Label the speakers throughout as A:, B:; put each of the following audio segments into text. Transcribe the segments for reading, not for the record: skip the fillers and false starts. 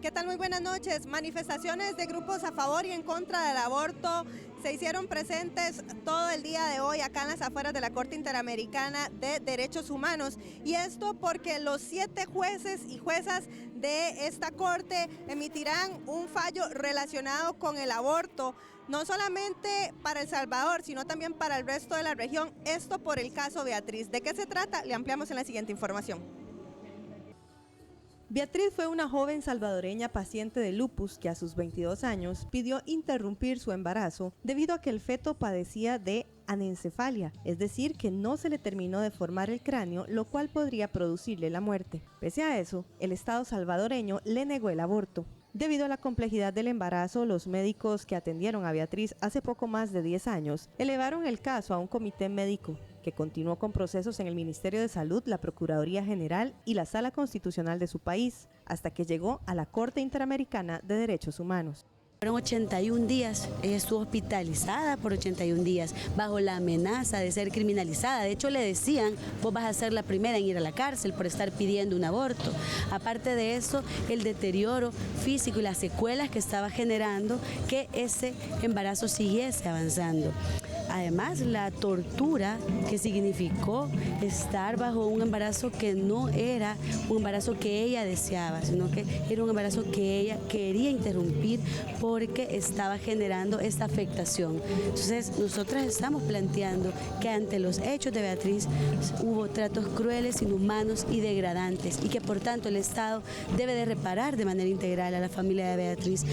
A: ¿Qué tal? Muy buenas noches. Manifestaciones de grupos a favor y en contra del aborto se hicieron presentes todo el día de hoy acá en las afueras de la Corte Interamericana de Derechos Humanos. Y esto porque los 7 jueces y juezas de esta corte emitirán un fallo relacionado con el aborto, no solamente para El Salvador, sino también para el resto de la región. Esto por el caso Beatriz. ¿De qué se trata? Le ampliamos en la siguiente información. Beatriz fue una joven salvadoreña paciente de lupus que a sus 22 años pidió interrumpir su embarazo debido a que el feto padecía de anencefalia, es decir, que no se le terminó de formar el cráneo, lo cual podría producirle la muerte. Pese a eso, el Estado salvadoreño le negó el aborto. Debido a la complejidad del embarazo, los médicos que atendieron a Beatriz hace poco más de 10 años elevaron el caso a un comité médico que continuó con procesos en el Ministerio de Salud, la Procuraduría General y la Sala Constitucional de su país, hasta que llegó a la Corte Interamericana de Derechos Humanos.
B: Fueron 81 días, ella estuvo hospitalizada por 81 días, bajo la amenaza de ser criminalizada. De hecho, le decían, vos vas a ser la primera en ir a la cárcel por estar pidiendo un aborto. Aparte de eso, el deterioro físico y las secuelas que estaba generando que ese embarazo siguiese avanzando. Además, la tortura que significó estar bajo un embarazo que no era un embarazo que ella deseaba, sino que era un embarazo que ella quería interrumpir porque estaba generando esta afectación. Entonces, nosotras estamos planteando que ante los hechos de Beatriz hubo tratos crueles, inhumanos y degradantes y que por tanto el Estado debe de reparar de manera integral a la familia de Beatriz.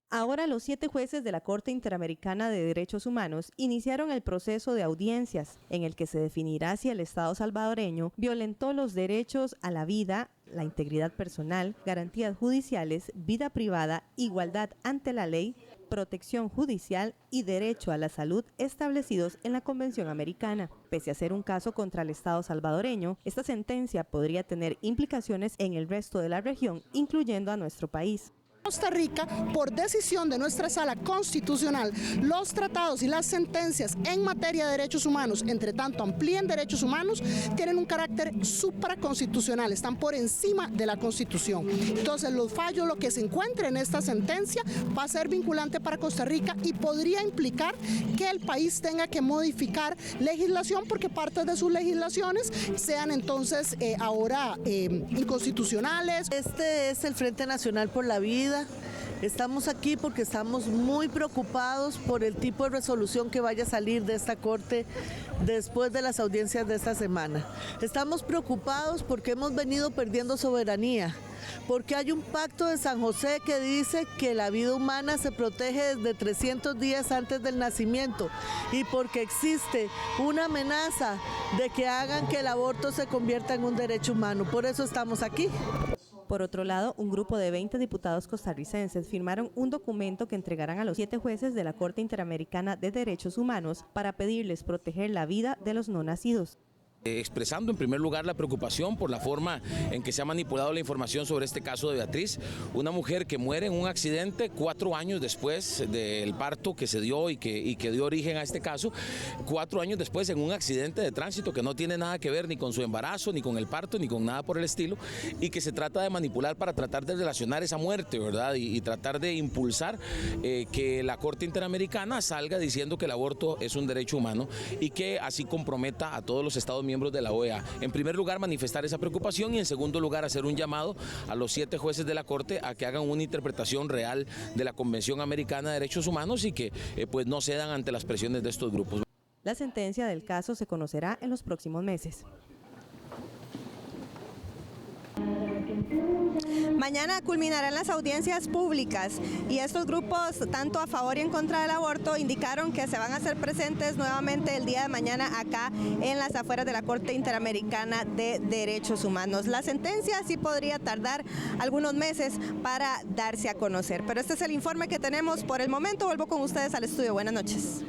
A: Ahora los 7 jueces de la Corte Interamericana de Derechos Humanos iniciaron el proceso de audiencias en el que se definirá si el Estado salvadoreño violentó los derechos a la vida, la integridad personal, garantías judiciales, vida privada, igualdad ante la ley, protección judicial y derecho a la salud establecidos en la Convención Americana. Pese a ser un caso contra el Estado salvadoreño, esta sentencia podría tener implicaciones en el resto de la región, incluyendo a nuestro país.
C: Costa Rica, por decisión de nuestra Sala Constitucional, los tratados y las sentencias en materia de derechos humanos, entre tanto amplíen derechos humanos, tienen un carácter supraconstitucional, están por encima de la Constitución. Entonces, los fallos, lo que se encuentre en esta sentencia, va a ser vinculante para Costa Rica y podría implicar que el país tenga que modificar legislación porque parte de sus legislaciones sean entonces ahora inconstitucionales.
D: Este es el Frente Nacional por la Vida. Estamos aquí porque estamos muy preocupados por el tipo de resolución que vaya a salir de esta Corte después de las audiencias de esta semana. Estamos preocupados porque hemos venido perdiendo soberanía, porque hay un pacto de San José que dice que la vida humana se protege desde 300 días antes del nacimiento y porque existe una amenaza de que hagan que el aborto se convierta en un derecho humano. Por eso estamos aquí.
A: Por otro lado, un grupo de 20 diputados costarricenses firmaron un documento que entregarán a los 7 jueces de la Corte Interamericana de Derechos Humanos para pedirles proteger la vida de los no nacidos.
E: Expresando en primer lugar la preocupación por la forma en que se ha manipulado la información sobre este caso de Beatriz, una mujer que muere en un accidente 4 años después del parto que se dio y que dio origen a este caso, 4 años después en un accidente de tránsito que no tiene nada que ver ni con su embarazo, ni con el parto, ni con nada por el estilo, y que se trata de manipular para tratar de relacionar esa muerte, ¿verdad? Y tratar de impulsar que la Corte Interamericana salga diciendo que el aborto es un derecho humano y que así comprometa a todos los Estados miembros de la OEA. En primer lugar, manifestar esa preocupación y en segundo lugar, hacer un llamado a los 7 jueces de la Corte a que hagan una interpretación real de la Convención Americana de Derechos Humanos y que pues no cedan ante las presiones de estos grupos.
A: La sentencia del caso se conocerá en los próximos meses. Mañana culminarán las audiencias públicas y estos grupos, tanto a favor y en contra del aborto, indicaron que se van a hacer presentes nuevamente el día de mañana acá en las afueras de la Corte Interamericana de Derechos Humanos. La sentencia sí podría tardar algunos meses para darse a conocer, pero este es el informe que tenemos por el momento. Vuelvo con ustedes al estudio. Buenas noches.